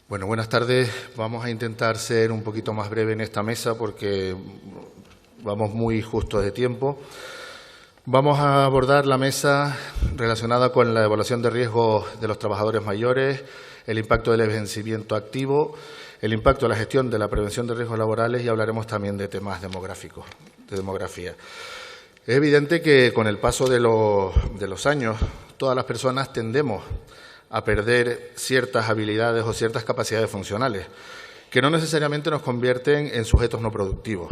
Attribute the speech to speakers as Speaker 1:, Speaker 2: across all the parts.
Speaker 1: Bueno, buenas tardes. Vamos a intentar ser un poquito más breve en esta mesa porque vamos muy justos de tiempo. Vamos a abordar la mesa relacionada con la evaluación de riesgos de los trabajadores mayores, el impacto del envejecimiento activo, el impacto de la gestión de la prevención de riesgos laborales y hablaremos también de temas demográficos, de demografía. Es evidente que con el paso de los años todas las personas tendemos a perder ciertas habilidades o ciertas capacidades funcionales, que no necesariamente nos convierten en sujetos no productivos,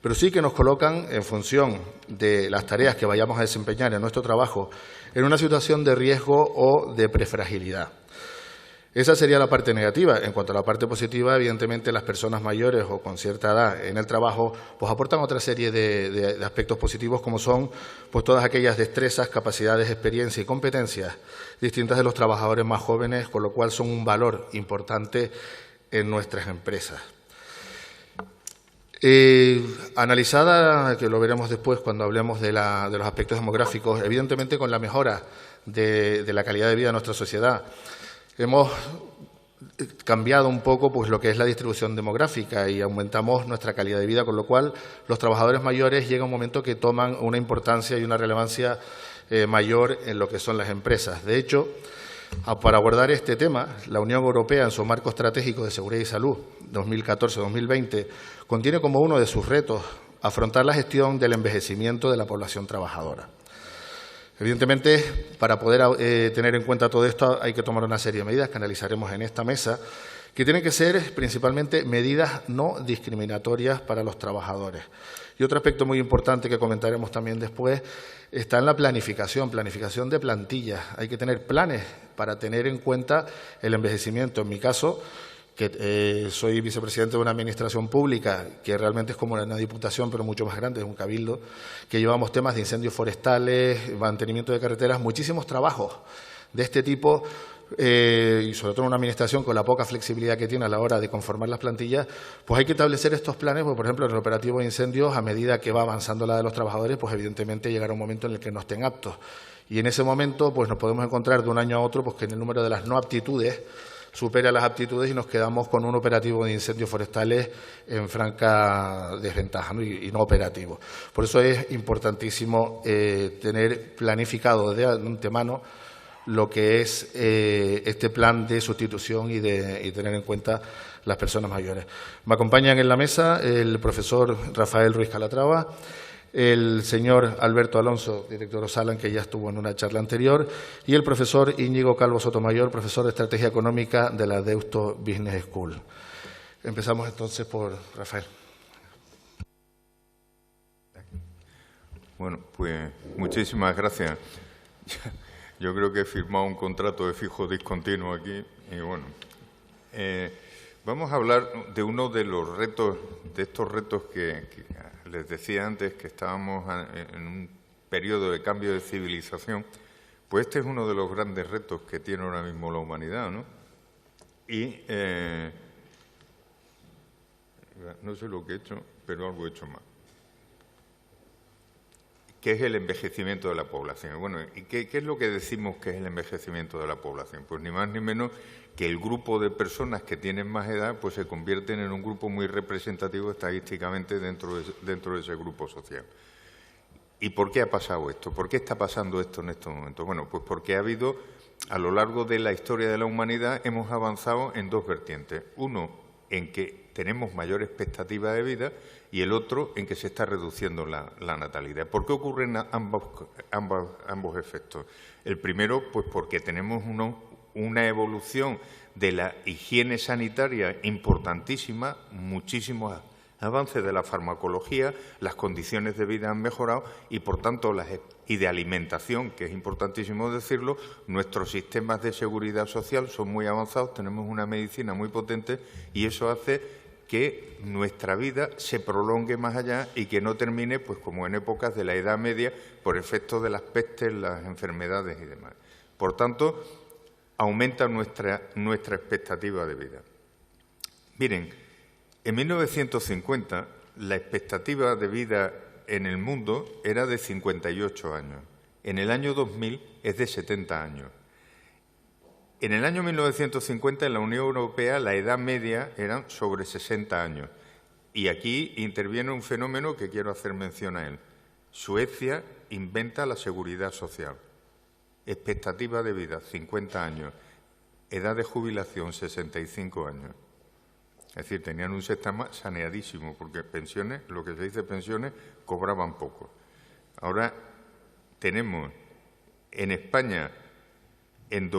Speaker 1: pero sí que nos colocan, en función de las tareas que vayamos a desempeñar en nuestro trabajo, en una situación de riesgo o de prefragilidad. Esa sería la parte negativa. En cuanto a la parte positiva, evidentemente las personas mayores o con cierta edad en el trabajo pues aportan otra serie de aspectos positivos, como son pues todas aquellas destrezas, capacidades, experiencia y competencias distintas de los trabajadores más jóvenes, con lo cual son un valor importante en nuestras empresas. Analizada, que lo veremos después cuando hablemos de los aspectos demográficos, evidentemente con la mejora de la calidad de vida de nuestra sociedad, hemos cambiado un poco pues lo que es la distribución demográfica y aumentamos nuestra calidad de vida, con lo cual los trabajadores mayores llega un momento que toman una importancia y una relevancia mayor en lo que son las empresas. De hecho, para abordar este tema, la Unión Europea, en su marco estratégico de seguridad y salud 2014-2020, contiene como uno de sus retos afrontar la gestión del envejecimiento de la población trabajadora. Evidentemente, para poder tener en cuenta todo esto hay que tomar una serie de medidas que analizaremos en esta mesa, que tienen que ser principalmente medidas no discriminatorias para los trabajadores. Y otro aspecto muy importante que comentaremos también después está en la planificación de plantillas. Hay que tener planes para tener en cuenta el envejecimiento. En mi caso, que soy vicepresidente de una administración pública que realmente es como una diputación, pero mucho más grande, es un cabildo, que llevamos temas de incendios forestales, mantenimiento de carreteras, muchísimos trabajos de este tipo, y sobre todo en una administración con la poca flexibilidad que tiene a la hora de conformar las plantillas, pues hay que establecer estos planes, pues, por ejemplo, en el operativo de incendios, a medida que va avanzando la de los trabajadores, pues evidentemente llegará un momento en el que no estén aptos. Y en ese momento pues nos podemos encontrar de un año a otro pues que en el número de las no aptitudes supera las aptitudes y nos quedamos con un operativo de incendios forestales en franca desventaja, ¿no? y no operativo. Por eso es importantísimo tener planificado de antemano lo que es este plan de sustitución y tener en cuenta las personas mayores. Me acompañan en la mesa el profesor Rafael Ruiz Calatrava, el señor Alberto Alonso, director Osalan, que ya estuvo en una charla anterior, y el profesor Íñigo Calvo Sotomayor, profesor de Estrategia Económica de la Deusto Business School. Empezamos entonces por Rafael.
Speaker 2: Bueno, pues muchísimas gracias. Yo creo que he firmado un contrato de fijo discontinuo aquí y bueno, vamos a hablar de uno de los retos, de estos retos que les decía antes, que estábamos en un periodo de cambio de civilización. Pues este es uno de los grandes retos que tiene ahora mismo la humanidad, ¿no? Y no sé lo que he hecho, pero algo he hecho mal. ¿Qué es el envejecimiento de la población? Bueno, ¿y qué es lo que decimos que es el envejecimiento de la población? Pues ni más ni menos que el grupo de personas que tienen más edad pues se convierten en un grupo muy representativo estadísticamente dentro de ese grupo social. ¿Y por qué ha pasado esto? ¿Por qué está pasando esto en estos momentos? Bueno, pues porque ha habido, a lo largo de la historia de la humanidad, hemos avanzado en dos vertientes. Uno, en que tenemos mayor expectativa de vida, y el otro en que se está reduciendo la natalidad. ¿Por qué ocurren ambos efectos? El primero, pues porque tenemos una evolución de la higiene sanitaria importantísima, muchísimos avances de la farmacología, las condiciones de vida han mejorado y, por tanto, y de alimentación, que es importantísimo decirlo, nuestros sistemas de seguridad social son muy avanzados, tenemos una medicina muy potente y eso hace que nuestra vida se prolongue más allá y que no termine, pues como en épocas de la Edad Media, por efecto de las pestes, las enfermedades y demás. Por tanto, aumenta nuestra expectativa de vida. Miren, en 1950 la expectativa de vida en el mundo era de 58 años. En el año 2000 es de 70 años. En el año 1950, en la Unión Europea, la edad media eran sobre 60 años. Y aquí interviene un fenómeno que quiero hacer mención a él. Suecia inventa la seguridad social. Expectativa de vida, 50 años. Edad de jubilación, 65 años. Es decir, tenían un sistema saneadísimo, porque pensiones, lo que se dice pensiones, cobraban poco. Ahora tenemos en España, en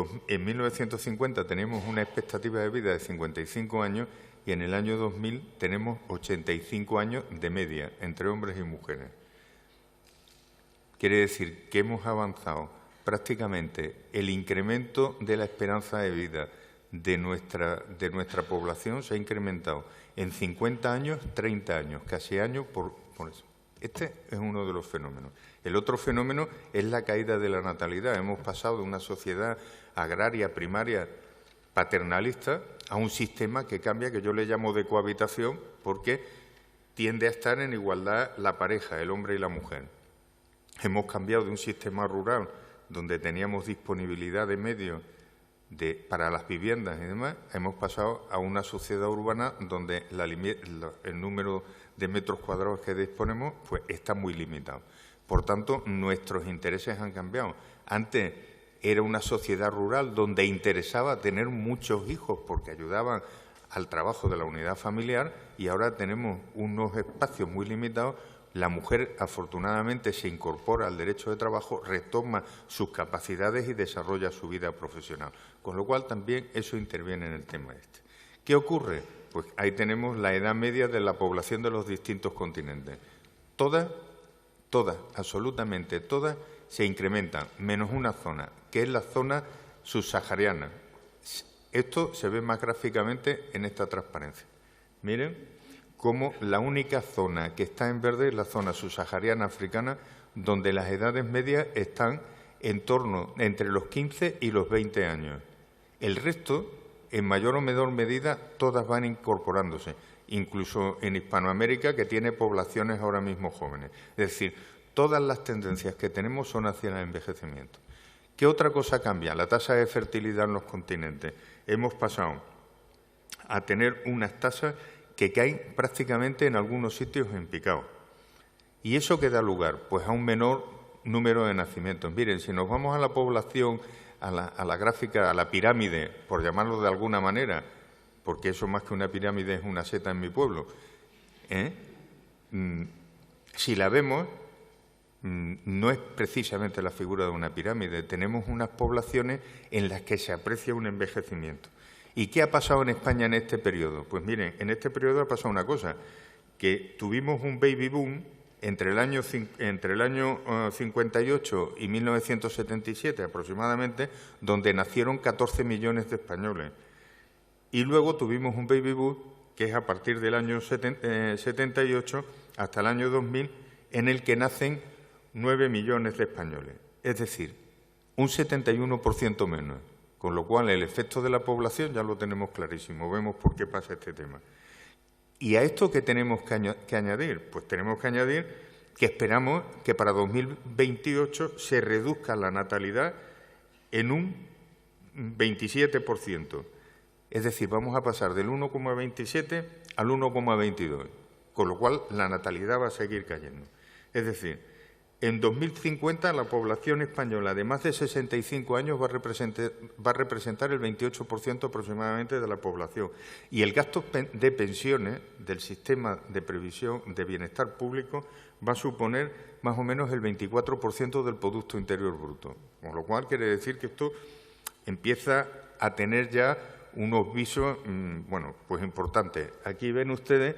Speaker 2: 1950 tenemos una expectativa de vida de 55 años y en el año 2000 tenemos 85 años de media entre hombres y mujeres. Quiere decir que hemos avanzado prácticamente el incremento de la esperanza de vida de nuestra población se ha incrementado en 50 años, 30 años, casi años por eso. Este es uno de los fenómenos. El otro fenómeno es la caída de la natalidad. Hemos pasado de una sociedad agraria, primaria, paternalista, a un sistema que cambia, que yo le llamo de cohabitación, porque tiende a estar en igualdad la pareja, el hombre y la mujer. Hemos cambiado de un sistema rural, donde teníamos disponibilidad de medios para las viviendas y demás, hemos pasado a una sociedad urbana donde el número de metros cuadrados que disponemos pues, está muy limitado. Por tanto, nuestros intereses han cambiado. Antes era una sociedad rural donde interesaba tener muchos hijos porque ayudaban al trabajo de la unidad familiar y ahora tenemos unos espacios muy limitados. La mujer, afortunadamente, se incorpora al derecho de trabajo, retoma sus capacidades y desarrolla su vida profesional. Con lo cual, también eso interviene en el tema este. ¿Qué ocurre? Pues ahí tenemos la edad media de la población de los distintos continentes. Todas, absolutamente todas, se incrementan, menos una zona, que es la zona subsahariana. Esto se ve más gráficamente en esta transparencia. Miren como la única zona que está en verde es la zona subsahariana africana, donde las edades medias están en torno entre los 15 y los 20 años. El resto, en mayor o menor medida, todas van incorporándose, incluso en Hispanoamérica, que tiene poblaciones ahora mismo jóvenes. Es decir, todas las tendencias que tenemos son hacia el envejecimiento. ¿Qué otra cosa cambia? La tasa de fertilidad en los continentes. Hemos pasado a tener unas tasas que caen prácticamente en algunos sitios en picado. ¿Y eso qué da lugar? Pues a un menor número de nacimientos. Miren, si nos vamos a la población, a la gráfica, a la pirámide, por llamarlo de alguna manera, porque eso más que una pirámide es una seta en mi pueblo, si la vemos, no es precisamente la figura de una pirámide. Tenemos unas poblaciones en las que se aprecia un envejecimiento. ¿Y qué ha pasado en España en este periodo? Pues miren, en este periodo ha pasado una cosa, que tuvimos un baby boom entre el año 58 y 1977 aproximadamente, donde nacieron 14 millones de españoles. Y luego tuvimos un baby boom, que es a partir del año 78 hasta el año 2000, en el que nacen 9 millones de españoles. Es decir, un 71% menos. Con lo cual, el efecto de la población ya lo tenemos clarísimo. Vemos por qué pasa este tema. ¿Y a esto qué tenemos que añadir? Pues tenemos que añadir que esperamos que para 2028 se reduzca la natalidad en un 27%. Es decir, vamos a pasar del 1,27 al 1,22, con lo cual la natalidad va a seguir cayendo. Es decir, en 2050 la población española de más de 65 años va a representar el 28% aproximadamente de la población. Y el gasto de pensiones del sistema de previsión de bienestar público va a suponer más o menos el 24% del Producto Interior Bruto. Con lo cual quiere decir que esto empieza a tener ya unos visos, bueno, pues importantes. Aquí ven ustedes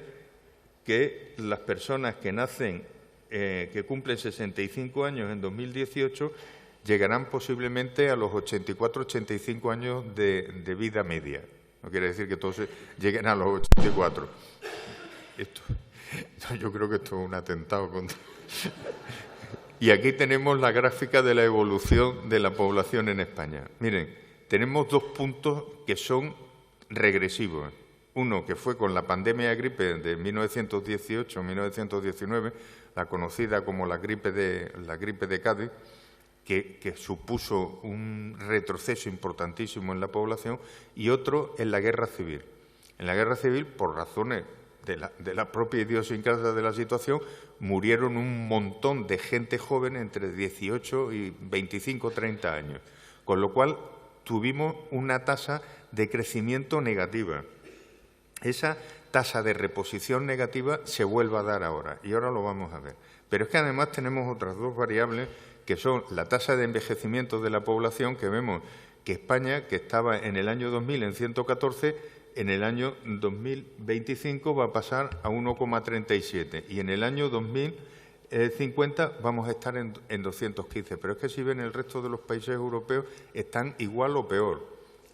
Speaker 2: que las personas que nacen que cumplen 65 años en 2018 llegarán posiblemente a los 84-85 años de vida media. No quiere decir que todos lleguen a los 84. Yo creo que esto es un atentado contra... Y aquí tenemos la gráfica de la evolución de la población en España. Miren, tenemos dos puntos que son regresivos. Uno que fue con la pandemia de gripe de 1918-1919, la conocida como la gripe de Cádiz, que supuso un retroceso importantísimo en la población, y otro en la guerra civil. En la guerra civil, por razones de la propia idiosincrasia de la situación, murieron un montón de gente joven entre 18 y 25 o 30 años, con lo cual tuvimos una tasa de crecimiento negativa. Esa tasa de reposición negativa se vuelve a dar ahora, y ahora lo vamos a ver. Pero es que además tenemos otras dos variables, que son la tasa de envejecimiento de la población, que vemos que España, que estaba en el año 2000 en 114, en el año 2025 va a pasar a 1,37 y en el año 2050 vamos a estar en 215. Pero es que si ven el resto de los países europeos están igual o peor.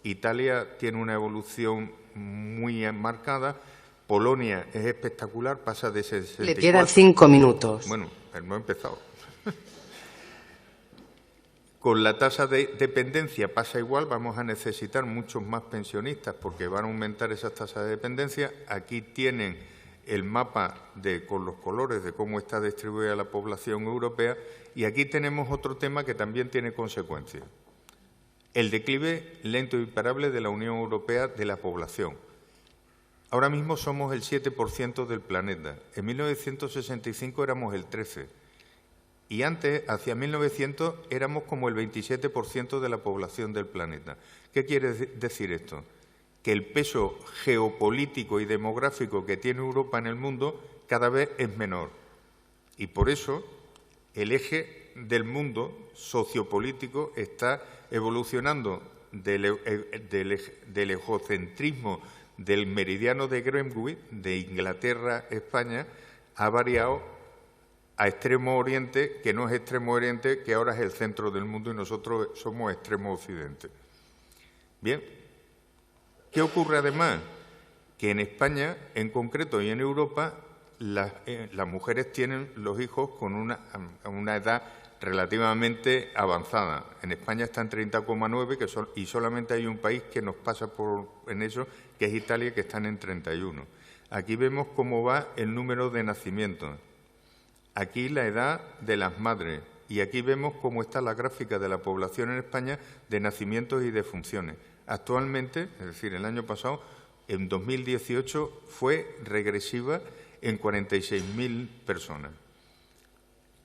Speaker 2: Italia tiene una evolución muy marcada, Polonia es espectacular, pasa de 64...
Speaker 3: Le quedan 5 minutos.
Speaker 2: Bueno, no he empezado. Con la tasa de dependencia pasa igual, vamos a necesitar muchos más pensionistas porque van a aumentar esas tasas de dependencia. Aquí tienen el mapa con los colores de cómo está distribuida la población europea, y aquí tenemos otro tema que también tiene consecuencias. El declive lento e imparable de la Unión Europea de la población. Ahora mismo somos el 7% del planeta. En 1965 éramos el 13%. Y antes, hacia 1900, éramos como el 27% de la población del planeta. ¿Qué quiere decir esto? Que el peso geopolítico y demográfico que tiene Europa en el mundo cada vez es menor. Y por eso el eje del mundo sociopolítico está evolucionando del egocentrismo del meridiano de Greenwich, de Inglaterra, España, ha variado a Extremo Oriente, que no es Extremo Oriente, que ahora es el centro del mundo y nosotros somos Extremo Occidente. Bien, ¿qué ocurre además? Que en España, en concreto, y en Europa, las mujeres tienen los hijos con una edad relativamente avanzada. En España está en 30,9 y solamente hay un país que nos pasa en eso, que es Italia, que están en 31. Aquí vemos cómo va el número de nacimientos. Aquí la edad de las madres, y aquí vemos cómo está la gráfica de la población en España de nacimientos y defunciones. Actualmente, es decir, el año pasado, en 2018, fue regresiva en 46.000 personas.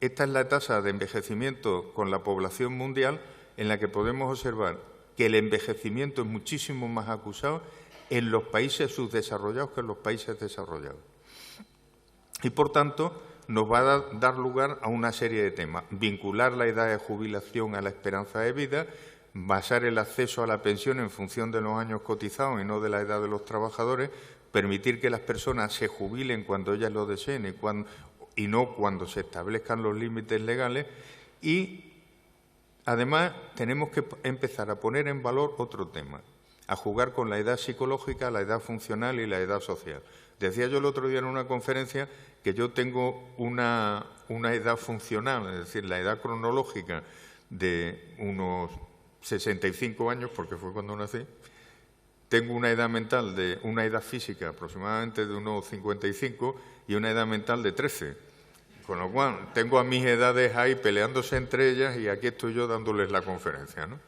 Speaker 2: Esta es la tasa de envejecimiento con la población mundial, en la que podemos observar que el envejecimiento es muchísimo más acusado en los países subdesarrollados que en los países desarrollados. Y, por tanto, nos va a dar lugar a una serie de temas. Vincular la edad de jubilación a la esperanza de vida, basar el acceso a la pensión en función de los años cotizados y no de la edad de los trabajadores, permitir que las personas se jubilen cuando ellas lo deseen y no cuando se establezcan los límites legales. Y, además, tenemos que empezar a poner en valor otro tema, a jugar con la edad psicológica, la edad funcional y la edad social. Decía yo el otro día en una conferencia que yo tengo una edad funcional, es decir, la edad cronológica de unos 65 años, porque fue cuando nací. Tengo una edad mental una edad física aproximadamente de unos 55 y una edad mental de 13. Con lo cual, tengo a mis edades ahí peleándose entre ellas y aquí estoy yo dándoles la conferencia, ¿no?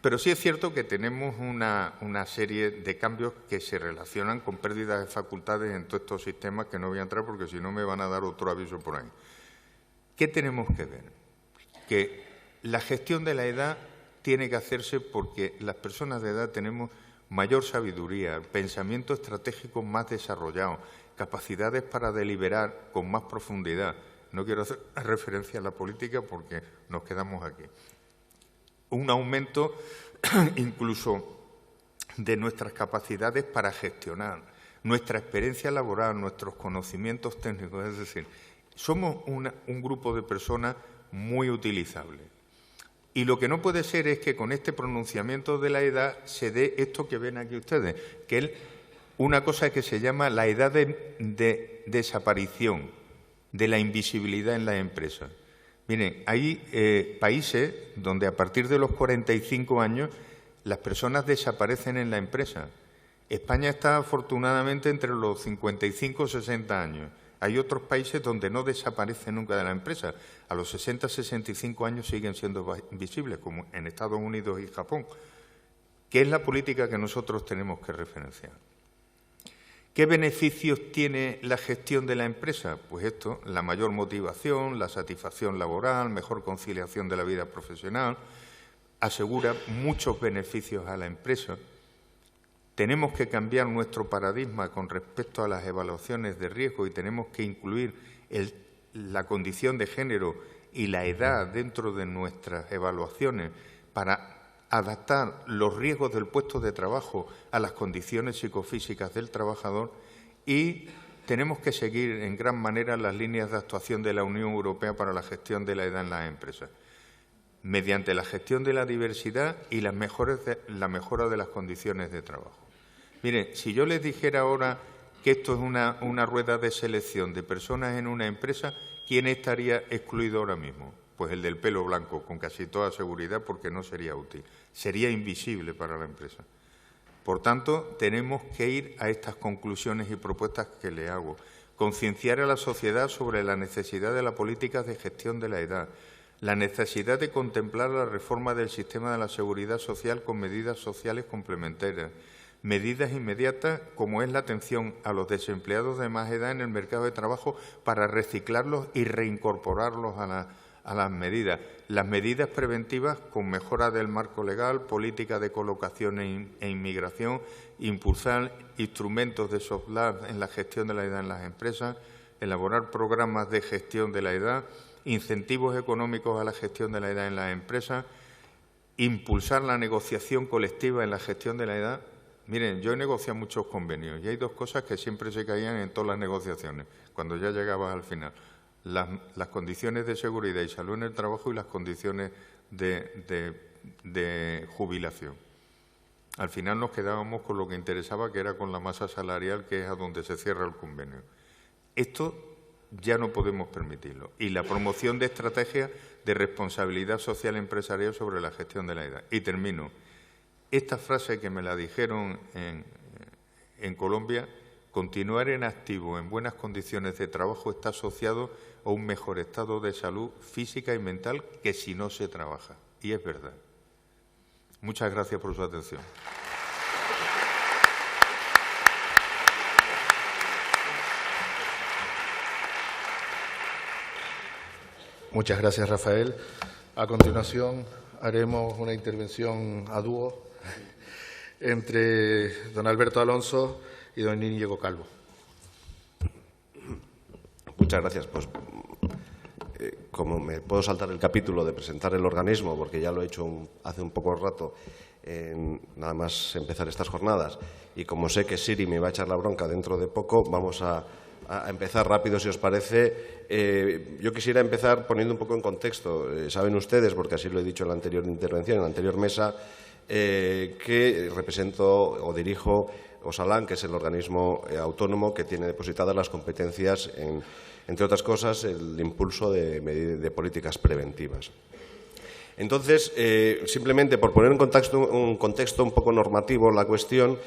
Speaker 2: Pero sí es cierto que tenemos una serie de cambios que se relacionan con pérdidas de facultades en todos estos sistemas, que no voy a entrar porque si no me van a dar otro aviso por ahí. ¿Qué tenemos que ver? Que la gestión de la edad tiene que hacerse porque las personas de edad tenemos mayor sabiduría, pensamiento estratégico más desarrollado, capacidades para deliberar con más profundidad. No quiero hacer referencia a la política porque nos quedamos aquí. Un aumento incluso de nuestras capacidades para gestionar, nuestra experiencia laboral, nuestros conocimientos técnicos. Es decir, somos un grupo de personas muy utilizables. Y lo que no puede ser es que con este pronunciamiento de la edad se dé esto que ven aquí ustedes, que es una cosa que se llama la edad de desaparición, de la invisibilidad en las empresas. Miren, hay países donde a partir de los 45 años las personas desaparecen en la empresa. España está afortunadamente entre los 55 y 60 años. Hay otros países donde no desaparece nunca de la empresa. A los 60, 65 años siguen siendo visibles, como en Estados Unidos y Japón. ¿Qué es la política que nosotros tenemos que referenciar? ¿Qué beneficios tiene la gestión de la empresa? Pues esto, la mayor motivación, la satisfacción laboral, mejor conciliación de la vida profesional, asegura muchos beneficios a la empresa. Tenemos que cambiar nuestro paradigma con respecto a las evaluaciones de riesgo y tenemos que incluir la condición de género y la edad dentro de nuestras evaluaciones para adaptar los riesgos del puesto de trabajo a las condiciones psicofísicas del trabajador, y tenemos que seguir en gran manera las líneas de actuación de la Unión Europea para la gestión de la edad en las empresas, mediante la gestión de la diversidad y la mejora de las condiciones de trabajo. Mire, si yo les dijera ahora que esto es una rueda de selección de personas en una empresa, ¿quién estaría excluido ahora mismo? Pues el del pelo blanco, con casi toda seguridad, porque no sería útil. Sería invisible para la empresa. Por tanto, tenemos que ir a estas conclusiones y propuestas que le hago. Concienciar a la sociedad sobre la necesidad de la política de gestión de la edad, la necesidad de contemplar la reforma del sistema de la seguridad social con medidas sociales complementarias, medidas inmediatas como es la atención a los desempleados de más edad en el mercado de trabajo para reciclarlos y reincorporarlos a las medidas. Las medidas preventivas con mejora del marco legal, política de colocación e inmigración, impulsar instrumentos de soft law en la gestión de la edad en las empresas, elaborar programas de gestión de la edad, incentivos económicos a la gestión de la edad en las empresas, impulsar la negociación colectiva en la gestión de la edad. Miren, yo he negociado muchos convenios y hay dos cosas que siempre se caían en todas las negociaciones, cuando ya llegabas al final. Las condiciones de seguridad y salud en el trabajo y las condiciones de jubilación. Al final nos quedábamos con lo que interesaba, que era con la masa salarial, que es a donde se cierra el convenio. Esto ya no podemos permitirlo. Y la promoción de estrategias de responsabilidad social empresarial sobre la gestión de la edad. Y termino. Esta frase que me la dijeron en Colombia: continuar en activo en buenas condiciones de trabajo está asociado a un mejor estado de salud física y mental que si no se trabaja. Y es verdad. Muchas gracias por su atención.
Speaker 1: Muchas gracias, Rafael. A continuación haremos una intervención a dúo entre don Alberto Alonso y don Íñigo Calvo.
Speaker 3: Muchas gracias. Pues, como me puedo saltar el capítulo de presentar el organismo, porque ya lo he hecho hace un poco rato, nada más empezar estas jornadas, y como sé que Siri me va a echar la bronca dentro de poco, vamos a empezar rápido, si os parece. Yo quisiera empezar poniendo un poco en contexto. Saben ustedes, porque así lo he dicho en la anterior intervención, en la anterior mesa, que represento o dirijo Osalan, que es el organismo autónomo que tiene depositadas las competencias entre otras cosas, el impulso de políticas preventivas. Entonces, simplemente por poner un contexto un poco normativo la cuestión,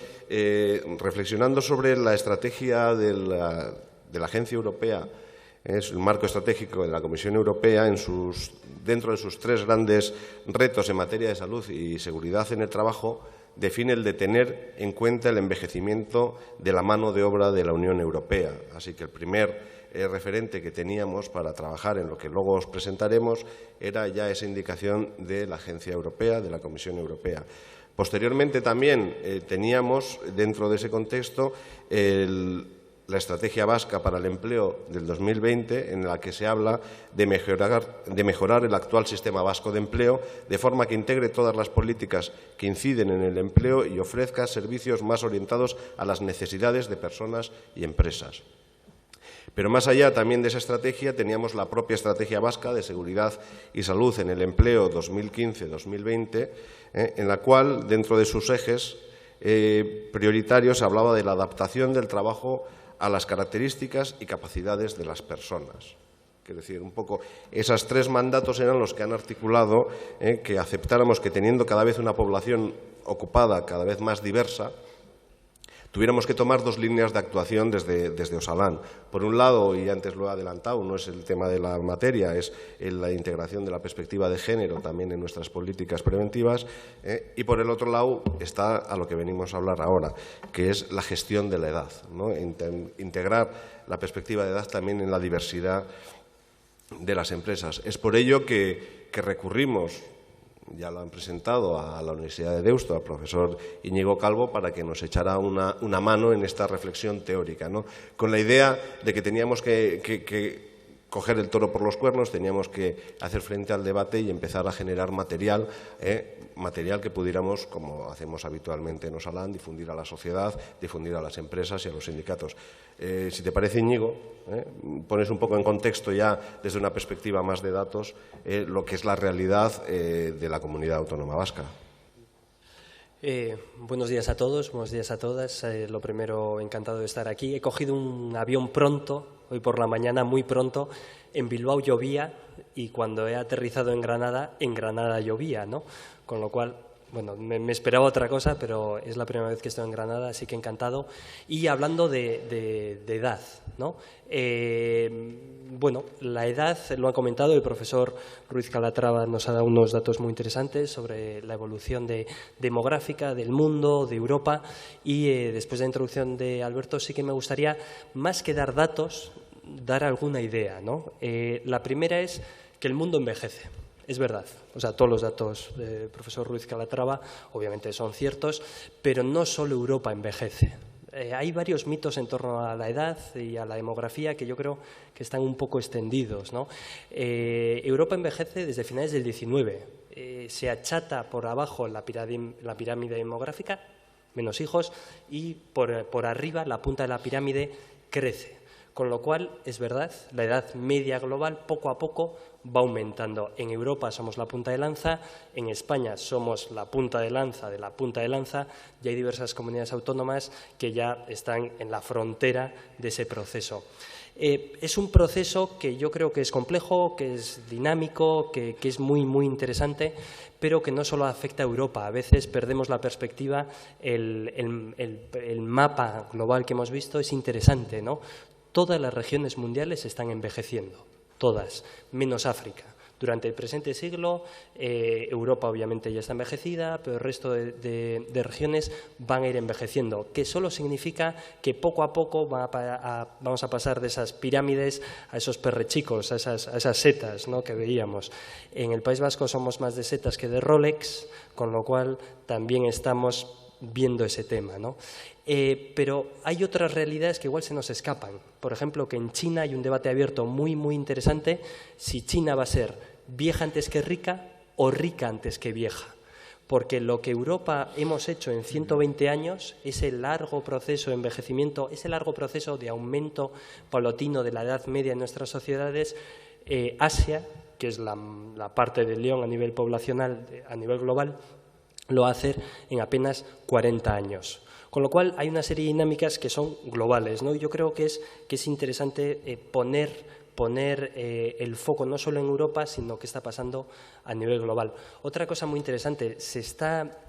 Speaker 3: reflexionando sobre la estrategia de la Agencia Europea, es el marco estratégico de la Comisión Europea, dentro de sus tres grandes retos en materia de salud y seguridad en el trabajo, define el de tener en cuenta el envejecimiento de la mano de obra de la Unión Europea. Así que el primer referente que teníamos para trabajar en lo que luego os presentaremos era ya esa indicación de la Agencia Europea, de la Comisión Europea. Posteriormente también teníamos dentro de ese contexto la Estrategia Vasca para el Empleo del 2020, en la que se habla de mejorar el actual sistema vasco de empleo, de forma que integre todas las políticas que inciden en el empleo y ofrezca servicios más orientados a las necesidades de personas y empresas. Pero más allá también de esa estrategia teníamos la propia Estrategia Vasca de Seguridad y Salud en el Empleo 2015-2020, en la cual, dentro de sus ejes prioritarios, hablaba de la adaptación del trabajo a las características y capacidades de las personas. Quiero decir, un poco, esos tres mandatos eran los que han articulado que aceptáramos que, teniendo cada vez una población ocupada cada vez más diversa, tuviéramos que tomar dos líneas de actuación desde Osalan. Por un lado, y antes lo he adelantado, no es el tema de la materia, es la integración de la perspectiva de género también en nuestras políticas preventivas, y por el otro lado está a lo que venimos a hablar ahora, que es la gestión de la edad, ¿no? Integrar la perspectiva de edad también en la diversidad de las empresas. Es por ello que recurrimos, ya lo han presentado, a la Universidad de Deusto, al profesor Íñigo Calvo, para que nos echara una mano en esta reflexión teórica, ¿no? Con la idea de que teníamos que coger el toro por los cuernos, teníamos que hacer frente al debate y empezar a generar material que pudiéramos, como hacemos habitualmente en Osalan, difundir a la sociedad, difundir a las empresas y a los sindicatos. Si te parece, Íñigo, pones un poco en contexto ya desde una perspectiva más de datos lo que es la realidad de la comunidad autónoma vasca.
Speaker 4: Buenos días a todos, buenos días a todas. Lo primero, encantado de estar aquí. He cogido un avión pronto, hoy por la mañana, muy pronto. En Bilbao llovía y cuando he aterrizado en Granada llovía, ¿no? Con lo cual, bueno, me esperaba otra cosa, pero es la primera vez que estoy en Granada, así que encantado. Y hablando de edad, ¿no? Bueno, la edad, lo ha comentado el profesor Ruiz Calatrava, nos ha dado unos datos muy interesantes sobre la evolución demográfica del mundo, de Europa, y después de la introducción de Alberto sí que me gustaría, más que dar datos, dar alguna idea, ¿no? La primera es que el mundo envejece. Es verdad, o sea, todos los datos del profesor Ruiz Calatrava obviamente son ciertos, pero no solo Europa envejece. Hay varios mitos en torno a la edad y a la demografía que yo creo que están un poco extendidos, ¿no? Europa envejece desde finales del 19. Se achata por abajo la pirámide demográfica, menos hijos, y por arriba la punta de la pirámide crece. Con lo cual, es verdad, la edad media global poco a poco va aumentando. En Europa somos la punta de lanza, en España somos la punta de lanza de la punta de lanza, y hay diversas comunidades autónomas que ya están en la frontera de ese proceso. Es un proceso que yo creo que es complejo, que es dinámico, que es muy, muy interesante, pero que no solo afecta a Europa. A veces perdemos la perspectiva, el mapa global que hemos visto es interesante, ¿no? Todas las regiones mundiales están envejeciendo, todas, menos África. Durante el presente siglo, Europa obviamente ya está envejecida, pero el resto de regiones van a ir envejeciendo, que solo significa que poco a poco vamos a pasar de esas pirámides a esos perrechicos, a esas setas, ¿no?, que veíamos. En el País Vasco somos más de setas que de Rolex, con lo cual también estamos viendo ese tema, ¿no? Pero hay otras realidades que igual se nos escapan. Por ejemplo, que en China hay un debate abierto muy, muy interesante si China va a ser vieja antes que rica o rica antes que vieja. Porque lo que Europa hemos hecho en 120 años, ese largo proceso de envejecimiento, ese largo proceso de aumento paulatino de la edad media en nuestras sociedades, Asia, que es la parte del león a nivel poblacional, a nivel global, lo va a hacer en apenas 40 años. Con lo cual hay una serie de dinámicas que son globales, ¿no? Yo creo que es interesante poner el foco no solo en Europa, sino qué está pasando a nivel global. Otra cosa muy interesante,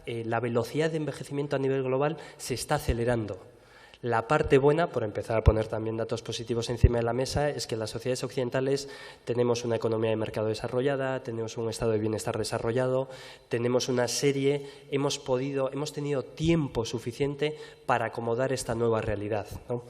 Speaker 4: la velocidad de envejecimiento a nivel global se está acelerando. La parte buena, por empezar a poner también datos positivos encima de la mesa, es que en las sociedades occidentales tenemos una economía de mercado desarrollada, tenemos un estado de bienestar desarrollado, tenemos una serie, hemos tenido tiempo suficiente para acomodar esta nueva realidad, ¿no?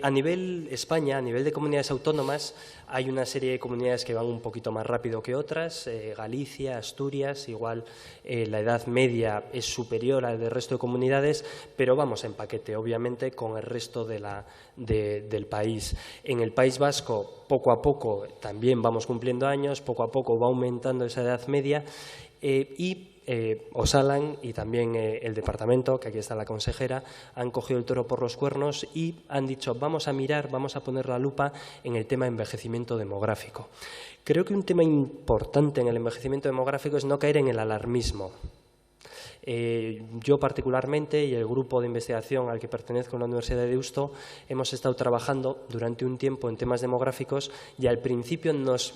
Speaker 4: A nivel España, a nivel de comunidades autónomas, hay una serie de comunidades que van un poquito más rápido que otras. Galicia, Asturias, igual la edad media es superior al del resto de comunidades, pero vamos en paquete, obviamente, con el resto del país. En el País Vasco, poco a poco, también vamos cumpliendo años, poco a poco va aumentando esa edad media y Osalan y también el departamento, que aquí está la consejera, han cogido el toro por los cuernos y han dicho vamos a mirar, vamos a poner la lupa en el tema de envejecimiento demográfico. Creo que un tema importante en el envejecimiento demográfico es no caer en el alarmismo. Yo particularmente y el grupo de investigación al que pertenezco en la Universidad de Deusto hemos estado trabajando durante un tiempo en temas demográficos y al principio nos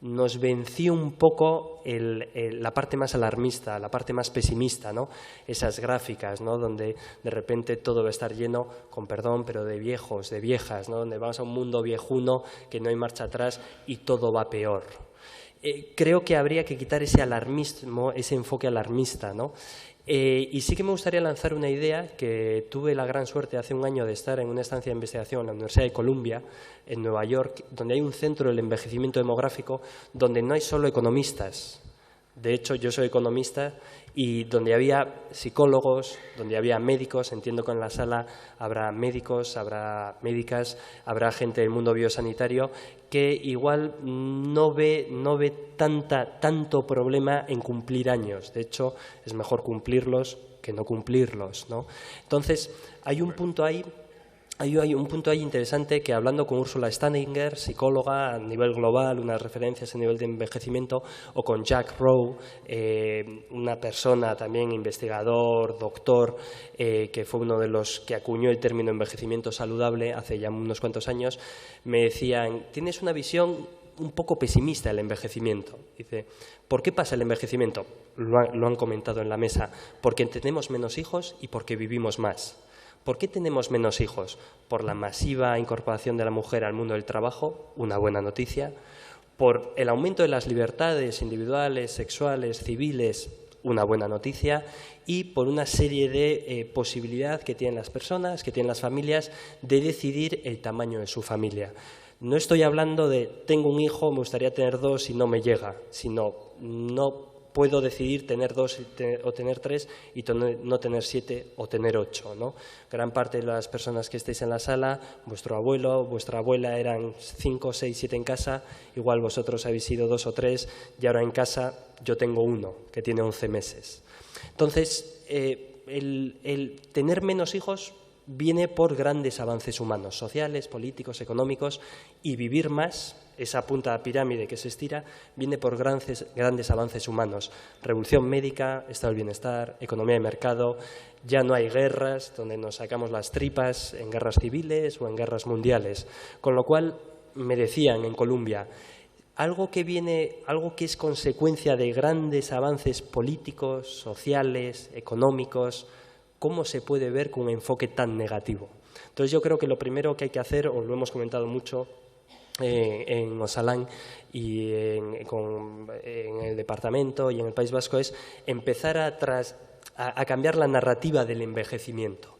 Speaker 4: nos venció un poco la parte más alarmista, la parte más pesimista, ¿no? Esas gráficas, ¿no? Donde de repente todo va a estar lleno, con perdón, pero de viejos, de viejas, ¿no? Donde vamos a un mundo viejuno, que no hay marcha atrás y todo va peor. Creo que habría que quitar ese alarmismo, ese enfoque alarmista, ¿no? Y sí que me gustaría lanzar una idea que tuve la gran suerte hace un año de estar en una estancia de investigación en la Universidad de Columbia, en Nueva York, donde hay un centro del envejecimiento demográfico donde no hay solo economistas. De hecho, yo soy economista y donde había psicólogos, donde había médicos, entiendo que en la sala habrá médicos, habrá médicas, habrá gente del mundo biosanitario que igual no ve tanto problema en cumplir años. De hecho, es mejor cumplirlos que no cumplirlos, ¿no? Entonces, hay un punto ahí. Hay un punto ahí interesante que, hablando con Ursula Steininger, psicóloga a nivel global, unas referencias a nivel de envejecimiento, o con Jack Rowe, una persona también investigador, doctor, que fue uno de los que acuñó el término envejecimiento saludable hace ya unos cuantos años, me decían, tienes una visión un poco pesimista del envejecimiento. Dice, ¿por qué pasa el envejecimiento? Lo han comentado en la mesa, porque tenemos menos hijos y porque vivimos más. ¿Por qué tenemos menos hijos? Por la masiva incorporación de la mujer al mundo del trabajo, una buena noticia. Por el aumento de las libertades individuales, sexuales, civiles, una buena noticia. Y por una serie de posibilidades que tienen las personas, que tienen las familias, de decidir el tamaño de su familia. No estoy hablando de tengo un hijo, me gustaría tener 2 y no me llega, sino no puedo decidir tener 2 o tener 3 y no tener 7 o tener 8, ¿no? Gran parte de las personas que estéis en la sala, vuestro abuelo, vuestra abuela eran 5, 6, 7 en casa, igual vosotros habéis sido 2 o 3 y ahora en casa yo tengo uno que tiene 11 meses. Entonces, el tener menos hijos viene por grandes avances humanos, sociales, políticos, económicos, y vivir más, esa punta de pirámide que se estira, viene por grandes avances humanos. Revolución médica, estado del bienestar, economía de mercado, ya no hay guerras donde nos sacamos las tripas en guerras civiles o en guerras mundiales. Con lo cual, me decían en Columbia, algo que es consecuencia de grandes avances políticos, sociales, económicos, ¿cómo se puede ver con un enfoque tan negativo? Entonces yo creo que lo primero que hay que hacer, o lo hemos comentado mucho en Osalan y en el departamento y en el País Vasco, es empezar a cambiar la narrativa del envejecimiento.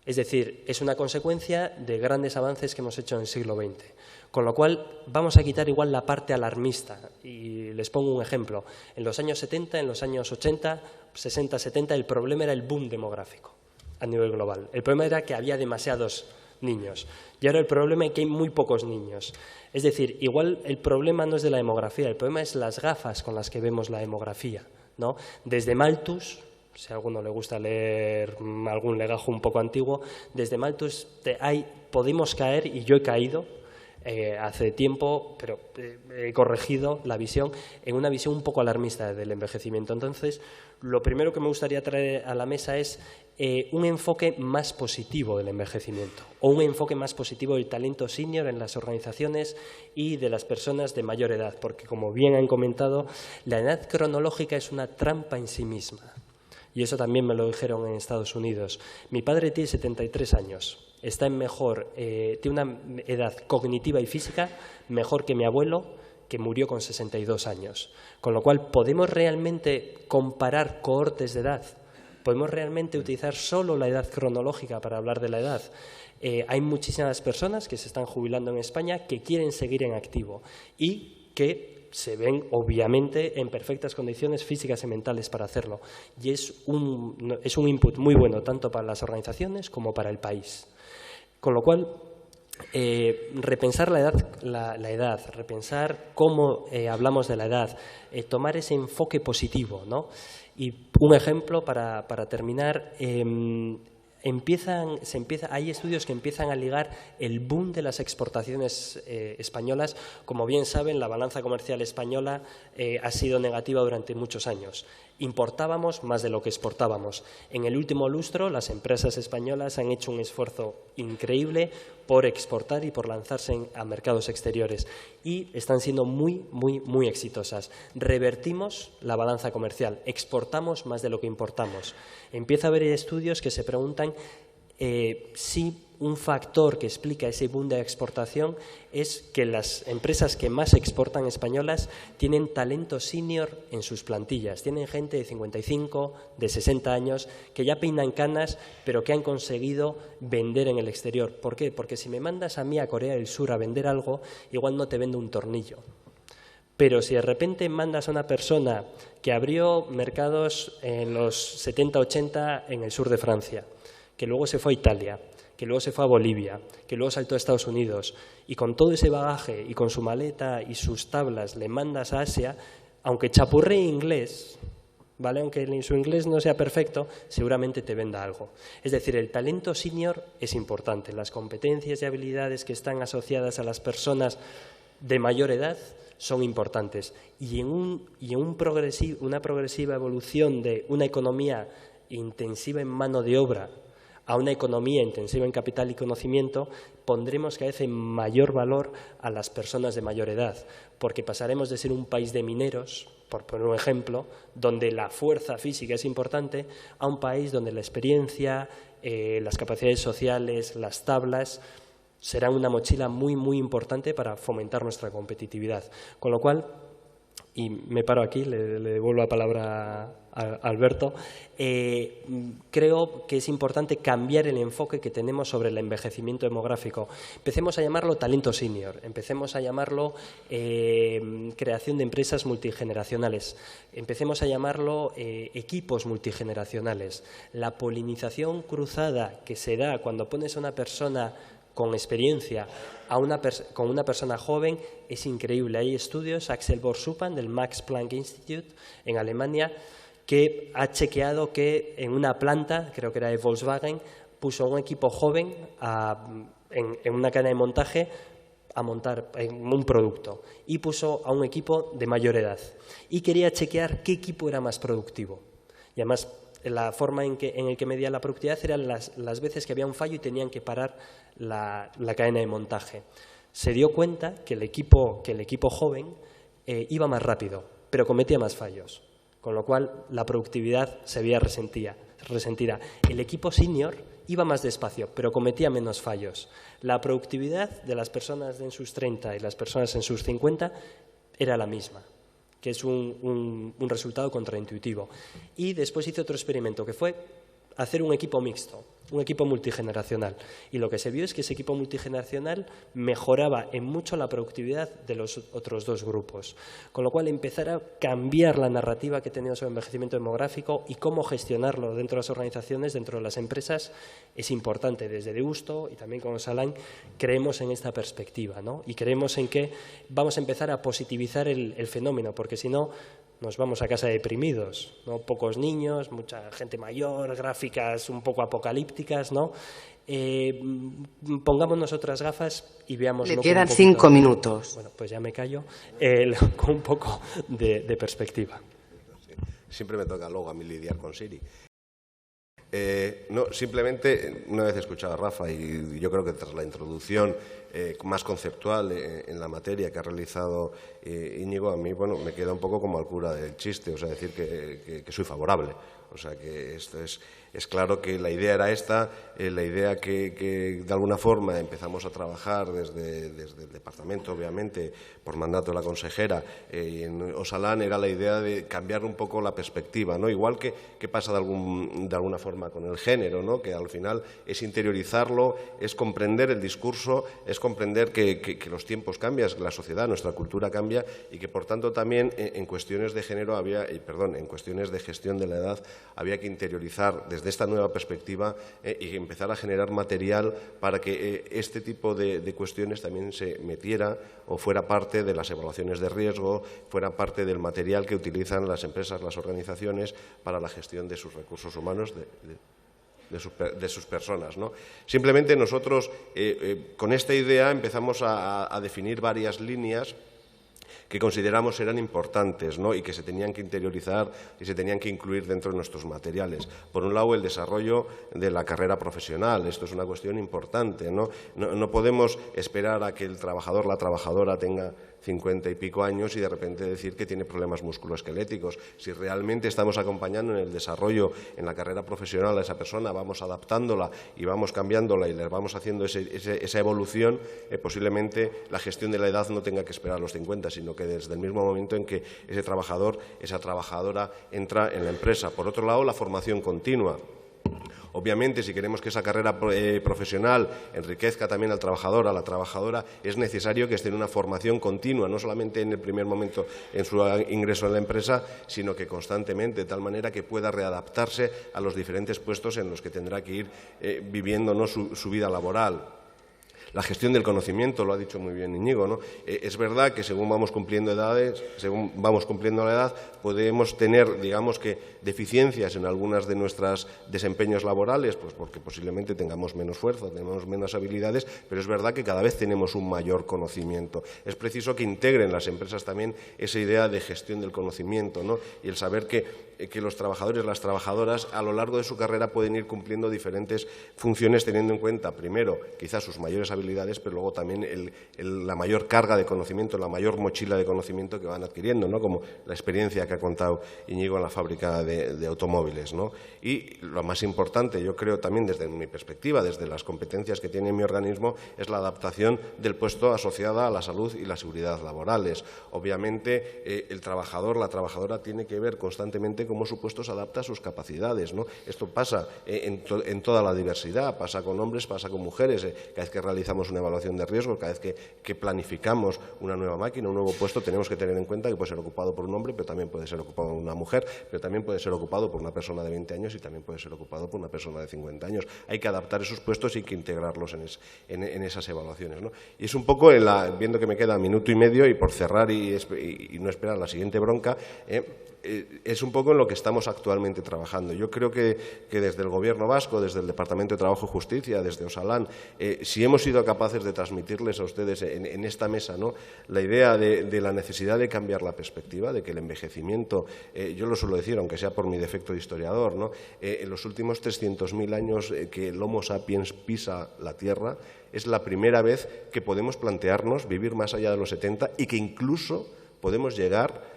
Speaker 4: Es decir, es una consecuencia de grandes avances que hemos hecho en el siglo XX. Con lo cual, vamos a quitar igual la parte alarmista. Y les pongo un ejemplo. En los años 70, en los años 80, 60, 70, el problema era el boom demográfico a nivel global. El problema era que había demasiados niños. Y ahora el problema es que hay muy pocos niños. Es decir, igual el problema no es de la demografía, el problema es las gafas con las que vemos la demografía, ¿no? Desde Malthus, si a alguno le gusta leer algún legajo un poco antiguo, desde Malthus podemos caer, y yo he caído hace tiempo, pero he corregido la visión en una visión un poco alarmista del envejecimiento. Entonces, lo primero que me gustaría traer a la mesa es un enfoque más positivo del envejecimiento, o un enfoque más positivo del talento senior en las organizaciones y de las personas de mayor edad, porque, como bien han comentado, la edad cronológica es una trampa en sí misma. Y eso también me lo dijeron en Estados Unidos. Mi padre tiene 73 años, está en tiene una edad cognitiva y física mejor que mi abuelo, que murió con 62 años. Con lo cual, ¿podemos realmente comparar cohortes de edad? ¿Podemos realmente utilizar solo la edad cronológica para hablar de la edad? Hay muchísimas personas que se están jubilando en España que quieren seguir en activo y que se ven, obviamente, en perfectas condiciones físicas y mentales para hacerlo. Y es un input muy bueno tanto para las organizaciones como para el país. Con lo cual, repensar la edad, repensar cómo hablamos de la edad, tomar ese enfoque positivo, ¿no? Y un ejemplo para terminar. Hay estudios que empiezan a ligar el boom de las exportaciones españolas. Como bien saben, la balanza comercial española ha sido negativa durante muchos años. Importábamos más de lo que exportábamos. En el último lustro, las empresas españolas han hecho un esfuerzo increíble por exportar y por lanzarse a mercados exteriores y están siendo muy, muy, muy exitosas. Revertimos la balanza comercial, exportamos más de lo que importamos. Empieza a haber estudios que se preguntan si un factor que explica ese boom de exportación es que las empresas que más exportan españolas tienen talento senior en sus plantillas. Tienen gente de 55, de 60 años, que ya peinan canas, pero que han conseguido vender en el exterior. ¿Por qué? Porque si me mandas a mí a Corea del Sur a vender algo, igual no te vendo un tornillo. Pero si de repente mandas a una persona que abrió mercados en los 70-80 en el sur de Francia, que luego se fue a Italia, que luego se fue a Bolivia, que luego saltó a Estados Unidos, y con todo ese bagaje y con su maleta y sus tablas le mandas a Asia, aunque chapurree inglés, ¿vale? Aunque su inglés no sea perfecto, seguramente te venda algo. Es decir, el talento senior es importante. Las competencias y habilidades que están asociadas a las personas de mayor edad son importantes. Y en una progresiva evolución de una economía intensiva en mano de obra a una economía intensiva en capital y conocimiento, pondremos cada vez en mayor valor a las personas de mayor edad, porque pasaremos de ser un país de mineros, por poner un ejemplo, donde la fuerza física es importante, a un país donde la experiencia, las capacidades sociales, las tablas, serán una mochila muy, muy importante para fomentar nuestra competitividad. Con lo cual, y me paro aquí, le devuelvo la palabra a Alberto, creo que es importante cambiar el enfoque que tenemos sobre el envejecimiento demográfico. Empecemos a llamarlo talento senior, empecemos a llamarlo creación de empresas multigeneracionales, empecemos a llamarlo equipos multigeneracionales. La polinización cruzada que se da cuando pones a una persona con experiencia con una persona joven es increíble. Hay estudios, Axel Borsupan del Max Planck Institute en Alemania, que ha chequeado que en una planta, creo que era de Volkswagen, puso a un equipo joven en una cadena de montaje a montar un producto y puso a un equipo de mayor edad y quería chequear qué equipo era más productivo. Y además la forma en el que medía la productividad eran las veces que había un fallo y tenían que parar la cadena de montaje. Se dio cuenta que el equipo joven iba más rápido, pero cometía más fallos, con lo cual la productividad se veía resentida. El equipo senior iba más despacio, pero cometía menos fallos. La productividad de las personas en sus 30 y las personas en sus 50 era la misma, que es un resultado contraintuitivo. Y después hice otro experimento, que fue hacer un equipo mixto, un equipo multigeneracional. Y lo que se vio es que ese equipo multigeneracional mejoraba en mucho la productividad de los otros dos grupos. Con lo cual, empezar a cambiar la narrativa que tenemos sobre envejecimiento demográfico y cómo gestionarlo dentro de las organizaciones, dentro de las empresas, es importante. Desde Deusto y también con Osalan creemos en esta perspectiva, ¿no? Y creemos en que vamos a empezar a positivizar el fenómeno, porque si no, nos vamos a casa deprimidos, ¿no? Pocos niños, mucha gente mayor, gráficas un poco apocalípticas, ¿no? Pongámonos otras gafas y veámoslo.
Speaker 5: Le quedan 5 minutos.
Speaker 4: Bueno, pues ya me callo, con un poco de perspectiva.
Speaker 3: Siempre me toca luego a mí lidiar con Siri. No, simplemente, una vez escuchado a Rafa, y yo creo que tras la introducción más conceptual en la materia que ha realizado Íñigo, a mí, bueno, me queda un poco como al cura del chiste, o sea, decir que soy favorable. O sea, que esto es claro que la idea era esta, la idea que de alguna forma empezamos a trabajar desde el departamento, obviamente, por mandato de la consejera, y en Osalan era la idea de cambiar un poco la perspectiva, ¿no? Igual que pasa de alguna forma con el género, ¿no? Que al final es interiorizarlo, es comprender el discurso, es comprender que los tiempos cambian, que la sociedad, nuestra cultura cambia y que, por tanto, también en cuestiones de género en cuestiones de gestión de la edad había que interiorizar desde esta nueva perspectiva y empezar a generar material para que este tipo de cuestiones también se metiera o fuera parte de las evaluaciones de riesgo, fuera parte del material que utilizan las empresas, las organizaciones para la gestión de sus recursos humanos, de sus personas, ¿no? Simplemente nosotros con esta idea empezamos a definir varias líneas que consideramos eran importantes, ¿no? Y que se tenían que interiorizar y se tenían que incluir dentro de nuestros materiales. Por un lado, el desarrollo de la carrera profesional. Esto es una cuestión importante, ¿no? No podemos esperar a que el trabajador, la trabajadora tenga 50 y pico años y de repente decir que tiene problemas musculoesqueléticos. Si realmente estamos acompañando en el desarrollo, en la carrera profesional a esa persona, vamos adaptándola y vamos cambiándola y le vamos haciendo esa evolución, posiblemente la gestión de la edad no tenga que esperar a los 50, sino que desde el mismo momento en que ese trabajador, esa trabajadora entra en la empresa. Por otro lado, la formación continua. Obviamente, si queremos que esa carrera profesional enriquezca también al trabajador, a la trabajadora, es necesario que esté en una formación continua, no solamente en el primer momento en su ingreso en la empresa, sino que constantemente, de tal manera que pueda readaptarse a los diferentes puestos en los que tendrá que ir viviendo, ¿no?, su vida laboral. La gestión del conocimiento, lo ha dicho muy bien Íñigo, ¿no? Es verdad que según vamos cumpliendo edades, según vamos cumpliendo la edad, podemos tener, digamos que, deficiencias en algunas de nuestros desempeños laborales, pues porque posiblemente tengamos menos fuerza, tenemos menos habilidades, pero es verdad que cada vez tenemos un mayor conocimiento. Es preciso que integren las empresas también esa idea de gestión del conocimiento, ¿no? Y el saber que los trabajadores, las trabajadoras, a lo largo de su carrera pueden ir cumpliendo diferentes funciones teniendo en cuenta, primero, quizás sus mayores habilidades, pero luego también la mayor carga de conocimiento, la mayor mochila de conocimiento que van adquiriendo, ¿no? Como la experiencia que ha contado Íñigo en la fábrica de automóviles, ¿no? Y lo más importante, yo creo también desde mi perspectiva, desde las competencias que tiene mi organismo, es la adaptación del puesto asociada a la salud y la seguridad laborales. Obviamente, el trabajador, la trabajadora tiene que ver constantemente cómo su puesto se adapta a sus capacidades, ¿no? Esto pasa en toda la diversidad, pasa con hombres, pasa con mujeres. Cada vez que realizamos una evaluación de riesgo, cada vez que planificamos una nueva máquina, un nuevo puesto, tenemos que tener en cuenta que puede ser ocupado por un hombre, pero también puede ser ocupado por una mujer, pero también puede ser ocupado por una persona de 20 años y también puede ser ocupado por una persona de 50 años. Hay que adaptar esos puestos y hay que integrarlos en esas evaluaciones, ¿no? Y es un poco, viendo que me queda minuto y medio y por cerrar y no esperar la siguiente bronca, es un poco en lo que estamos actualmente trabajando. Yo creo que desde el Gobierno vasco, desde el Departamento de Trabajo y Justicia, desde Osalan, si hemos sido capaces de transmitirles a ustedes en esta mesa, ¿no?, la idea de la necesidad de cambiar la perspectiva, de que el envejecimiento, yo lo suelo decir, aunque sea por mi defecto de historiador, ¿no?, en los últimos 300.000 años que el Homo sapiens pisa la Tierra, es la primera vez que podemos plantearnos vivir más allá de los 70 y que incluso podemos llegar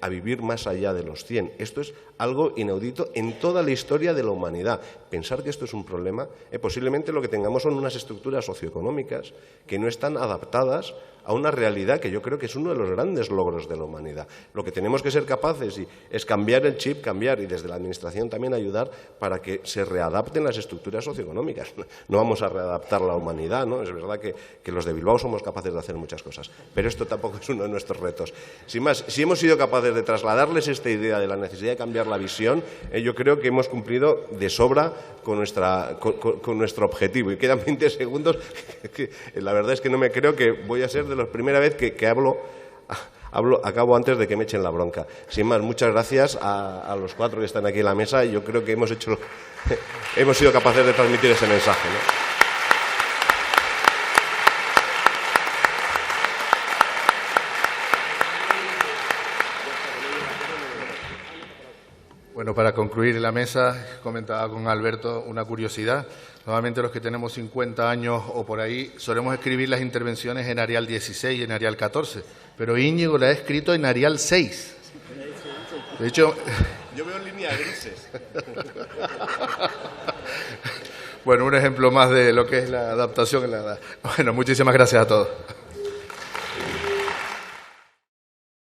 Speaker 3: a vivir más allá de los 100. Esto es algo inaudito en toda la historia de la humanidad. Pensar que esto es un problema, posiblemente lo que tengamos son unas estructuras socioeconómicas que no están adaptadas a una realidad que yo creo que es uno de los grandes logros de la humanidad. Lo que tenemos que ser capaces es cambiar el chip, cambiar, y desde la Administración también ayudar para que se readapten las estructuras socioeconómicas. No vamos a readaptar la humanidad, ¿no? Es verdad que los de Bilbao somos capaces de hacer muchas cosas, pero esto tampoco es uno de nuestros retos. Sin más, si hemos sido capaces de trasladarles esta idea de la necesidad de cambiar la visión, yo creo que hemos cumplido de sobra con nuestro objetivo. Y quedan 20 segundos, que la verdad es que no me creo que voy a ser de la primera vez que acabo antes de que me echen la bronca. Sin más, muchas gracias a los 4 que están aquí en la mesa, y yo creo que hemos sido capaces de transmitir ese mensaje, ¿no?
Speaker 1: Bueno, para concluir la mesa, comentaba con Alberto una curiosidad. Normalmente los que tenemos 50 años o por ahí solemos escribir las intervenciones en Arial 16 y en Arial 14, pero Íñigo la ha escrito en Arial 6. De hecho,
Speaker 3: yo veo líneas grises.
Speaker 1: Bueno, un ejemplo más de lo que es la adaptación en la edad. Bueno, muchísimas gracias a todos.